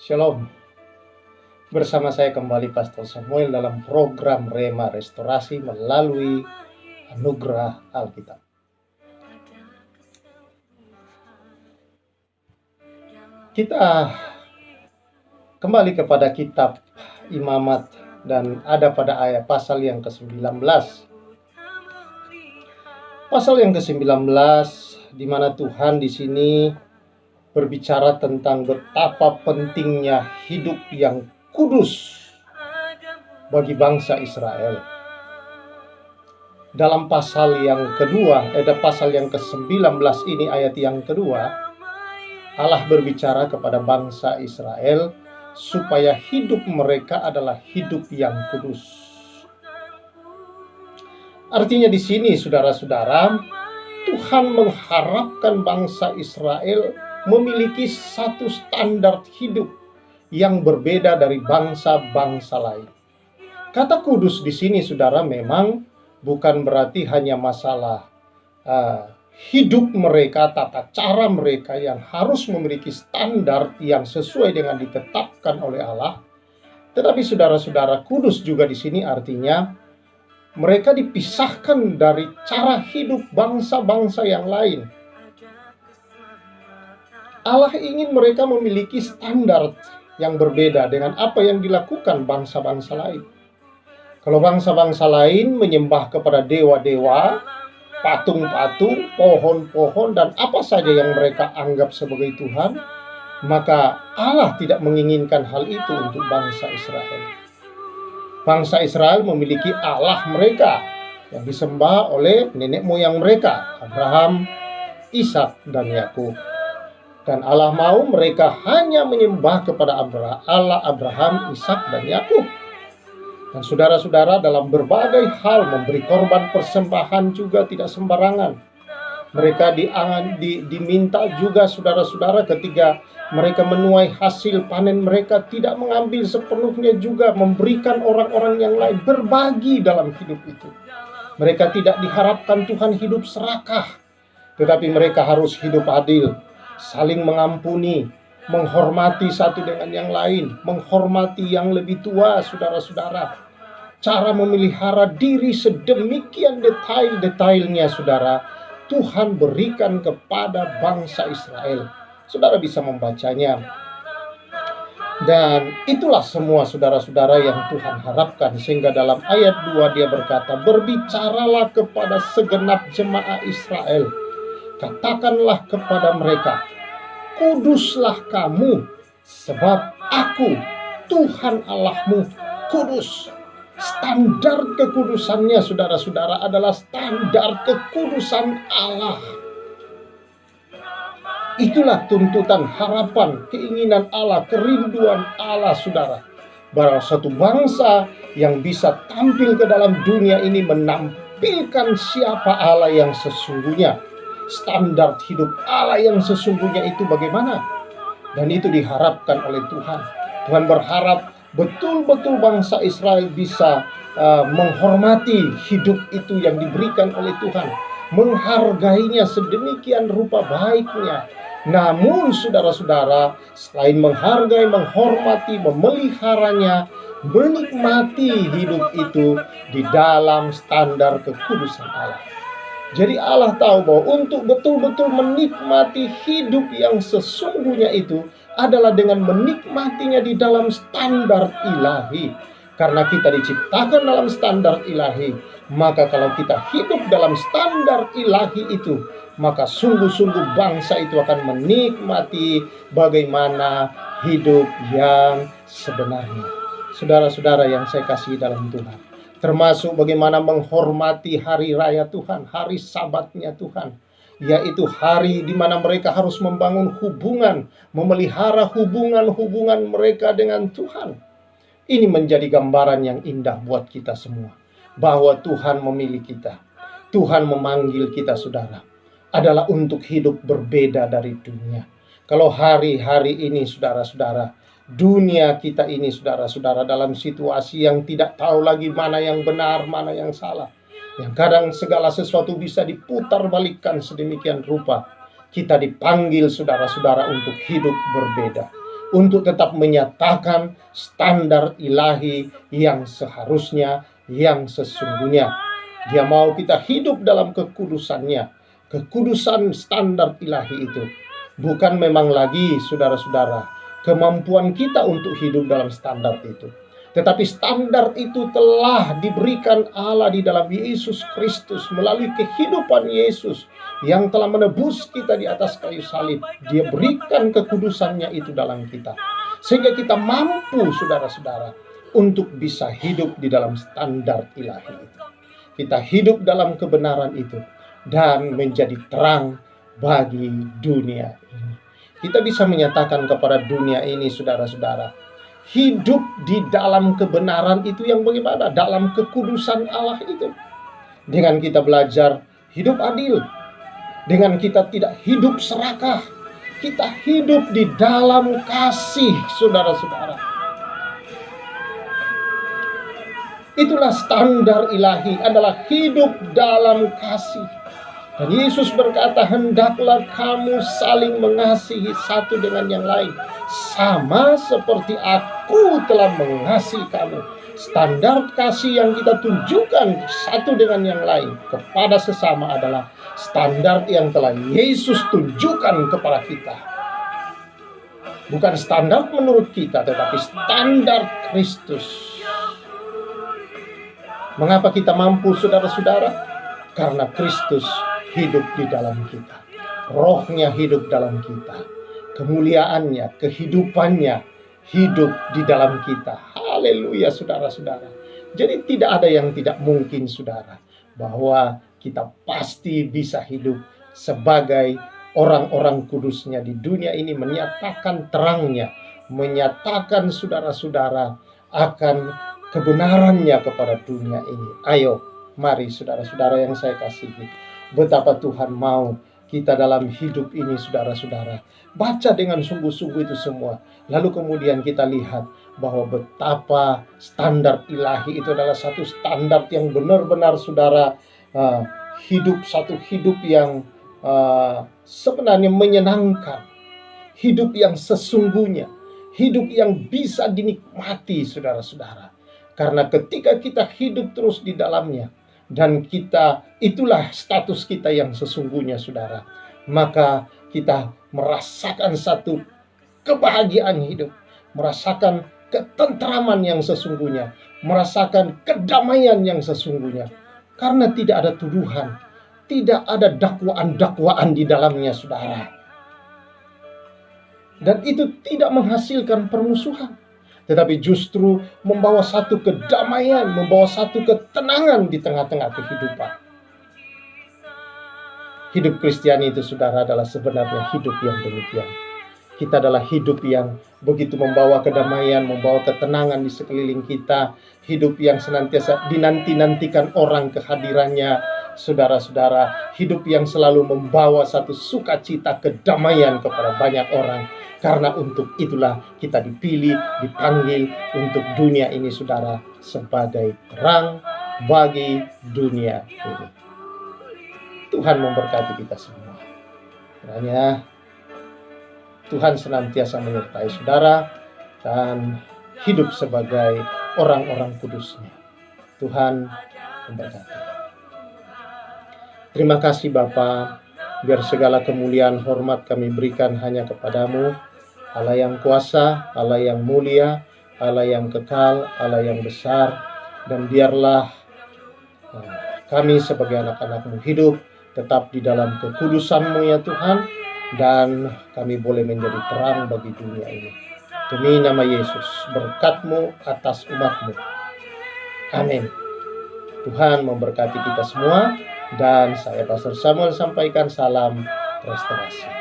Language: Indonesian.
Shalom, bersama saya kembali Pastor Samuel dalam program Rema Restorasi melalui Anugerah Alkitab. Kita kembali kepada kitab Imamat dan ada pada ayat pasal yang ke-19. Pasal yang ke-19 di mana Tuhan di sini berbicara tentang betapa pentingnya hidup yang kudus bagi bangsa Israel. Dalam pasal yang kedua, pasal yang ke-19 ini ayat yang kedua, Allah berbicara kepada bangsa Israel supaya hidup mereka adalah hidup yang kudus. Artinya di sini saudara-saudara, Tuhan mengharapkan bangsa Israel memiliki satu standar hidup yang berbeda dari bangsa-bangsa lain. Kata kudus di sini, saudara, memang bukan berarti hanya masalah hidup mereka, tata cara mereka yang harus memiliki standar yang sesuai dengan ditetapkan oleh Allah. Tetapi saudara-saudara, kudus juga di sini artinya mereka dipisahkan dari cara hidup bangsa-bangsa yang lain. Allah ingin mereka memiliki standar yang berbeda dengan apa yang dilakukan bangsa-bangsa lain. Kalau bangsa-bangsa lain menyembah kepada dewa-dewa, patung-patung, pohon-pohon, dan apa saja yang mereka anggap sebagai Tuhan, maka Allah tidak menginginkan hal itu untuk bangsa Israel. Bangsa Israel memiliki Allah mereka yang disembah oleh nenek moyang mereka, Abraham, Ishak, dan Yakub. Dan Allah mau mereka hanya menyembah kepada Allah Abraham, Ishak, dan Yakub. Dan saudara-saudara, dalam berbagai hal memberi korban persembahan juga tidak sembarangan. Mereka diminta juga saudara-saudara ketika mereka menuai hasil panen mereka tidak mengambil sepenuhnya, juga memberikan orang-orang yang lain, berbagi dalam hidup itu. Mereka tidak diharapkan Tuhan hidup serakah, tetapi mereka harus hidup adil, saling mengampuni, menghormati satu dengan yang lain, menghormati yang lebih tua, saudara-saudara. Cara memelihara diri sedemikian detail-detailnya, saudara, Tuhan berikan kepada bangsa Israel. Saudara bisa membacanya. Dan itulah semua saudara-saudara yang Tuhan harapkan. Sehingga dalam ayat 2 dia berkata, "Berbicaralah kepada segenap jemaah Israel. Katakanlah kepada mereka, kuduslah kamu, sebab aku, Tuhan Allahmu, kudus." Standar kekudusannya, saudara-saudara, adalah standar kekudusan Allah. Itulah tuntutan, harapan, keinginan Allah, kerinduan Allah, saudara. Bahwa satu bangsa yang bisa tampil ke dalam dunia ini menampilkan siapa Allah yang sesungguhnya. Standar hidup Allah yang sesungguhnya itu bagaimana? Dan itu diharapkan oleh Tuhan. Tuhan berharap betul-betul bangsa Israel bisa menghormati hidup itu yang diberikan oleh Tuhan, menghargainya sedemikian rupa baiknya. Namun saudara-saudara, selain menghargai, menghormati, memeliharanya, menikmati hidup itu di dalam standar kekudusan Allah. Jadi Allah tahu bahwa untuk betul-betul menikmati hidup yang sesungguhnya itu adalah dengan menikmatinya di dalam standar ilahi. Karena kita diciptakan dalam standar ilahi, maka kalau kita hidup dalam standar ilahi itu, maka sungguh-sungguh bangsa itu akan menikmati bagaimana hidup yang sebenarnya. Saudara-saudara yang saya kasihi dalam Tuhan, termasuk bagaimana menghormati hari raya Tuhan, hari sabatnya Tuhan, yaitu hari di mana mereka harus membangun hubungan, memelihara hubungan-hubungan mereka dengan Tuhan. Ini menjadi gambaran yang indah buat kita semua, bahwa Tuhan memilih kita, Tuhan memanggil kita, saudara, adalah untuk hidup berbeda dari dunia. Kalau hari-hari ini, saudara-saudara, dunia kita ini, saudara-saudara, dalam situasi yang tidak tahu lagi mana yang benar, mana yang salah, yang kadang segala sesuatu bisa diputar balikkan sedemikian rupa. Kita dipanggil, saudara-saudara, untuk hidup berbeda. untuk tetap menyatakan standar ilahi yang seharusnya, yang sesungguhnya. Dia mau kita hidup dalam kekudusannya. Kekudusan standar ilahi itu bukan memang lagi, saudara-saudara, kemampuan kita untuk hidup dalam standar itu. Tetapi standar itu telah diberikan Allah di dalam Yesus Kristus melalui kehidupan Yesus yang telah menebus kita di atas kayu salib. Dia berikan kekudusannya itu dalam kita, sehingga kita mampu, saudara-saudara, untuk bisa hidup di dalam standar ilahi itu. Kita hidup dalam kebenaran itu dan menjadi terang bagi dunia ini. Kita bisa menyatakan kepada dunia ini, saudara-saudara, hidup di dalam kebenaran itu yang bagaimana? Dalam kekudusan Allah itu. Dengan kita belajar hidup adil, dengan kita tidak hidup serakah, kita hidup di dalam kasih, saudara-saudara. Itulah standar ilahi, adalah hidup dalam kasih. Dan Yesus berkata, hendaklah kamu saling mengasihi satu dengan yang lain, sama seperti aku telah mengasihi kamu. Standar kasih yang kita tunjukkan satu dengan yang lain kepada sesama adalah standar yang telah Yesus tunjukkan kepada kita. Bukan standar menurut kita, tetapi standar Kristus. Mengapa kita mampu, saudara-saudara? Karena Kristus hidup di dalam kita. Rohnya hidup dalam kita. Kemuliaannya, kehidupannya hidup di dalam kita. Haleluya, saudara-saudara. Jadi tidak ada yang tidak mungkin, saudara, bahwa kita pasti bisa hidup sebagai orang-orang kudusnya di dunia ini, menyatakan terangnya, menyatakan, saudara-saudara, akan kebenarannya kepada dunia ini. Ayo, mari saudara-saudara yang saya kasihi, betapa Tuhan mau kita dalam hidup ini, saudara-saudara. Baca dengan sungguh-sungguh itu semua. Lalu kemudian kita lihat bahwa betapa standar ilahi itu adalah satu standar yang benar-benar, saudara, hidup satu hidup yang sebenarnya menyenangkan. Hidup yang sesungguhnya. Hidup yang bisa dinikmati, saudara-saudara. Karena ketika kita hidup terus di dalamnya, dan kita, itulah status kita yang sesungguhnya, saudara, maka kita merasakan satu kebahagiaan hidup, merasakan ketentraman yang sesungguhnya, merasakan kedamaian yang sesungguhnya. Karena tidak ada tuduhan, tidak ada dakwaan-dakwaan di dalamnya, saudara. Dan itu tidak menghasilkan permusuhan, tetapi justru membawa satu kedamaian, membawa satu ketenangan di tengah-tengah kehidupan. Hidup Kristiani itu, saudara, adalah sebenarnya hidup yang demikian. Kita adalah hidup yang begitu membawa kedamaian, membawa ketenangan di sekeliling kita. Hidup yang senantiasa dinanti-nantikan orang kehadirannya, saudara-saudara. Hidup yang selalu membawa satu sukacita, kedamaian kepada banyak orang. Karena untuk itulah kita dipilih, dipanggil untuk dunia ini, saudara, sebagai terang bagi dunia ini. Tuhan memberkati kita semua. Kiranya Tuhan senantiasa menyertai saudara dan hidup sebagai orang-orang kudusnya. Tuhan memberkati. Terima kasih Bapa, biar segala kemuliaan hormat kami berikan hanya kepadamu, Allah yang kuasa, Allah yang mulia, Allah yang kekal, Allah yang besar. Dan biarlah kami sebagai anak-anak-Mu hidup tetap di dalam kekudusan-Mu ya Tuhan, dan kami boleh menjadi terang bagi dunia ini. Demi nama Yesus, berkat-Mu atas umat-Mu. Amin. Tuhan memberkati kita semua, dan saya Pastor Samuel sampaikan salam restorasi.